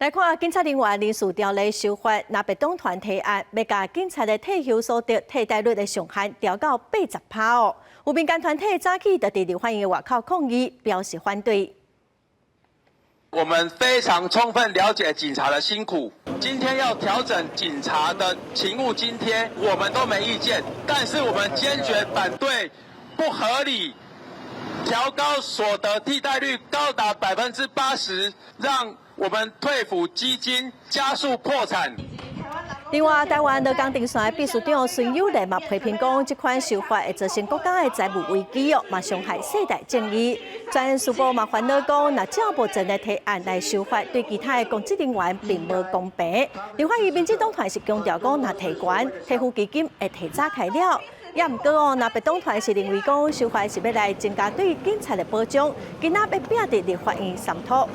来看警察人员人事条例修法，那别党团提案要把警察的退休所得替代率的上限调到80%哦。有民间团体早起就伫立法院外口抗议，表示反对。我们非常充分了解警察的辛苦，今天要调整警察的勤务津贴，我们都没意见，但是我们坚决反对不合理调高所得替代率高达80%，让我们退抚基金加速破产。另外，台湾的工程线秘书长孙友莲嘛批评讲，这款修法会造成国家的财务危机哦，嘛伤害世代正义。专员事部嘛烦恼讲，若照目前的提案来修法，对其他的公职人员并无公平。立法院民进党团是强调讲，若提悬退抚基金会提早开了。也毋过哦，那别党团是认为讲，修法是要来增加对警察的保障，今仔要拼伫立法院商讨。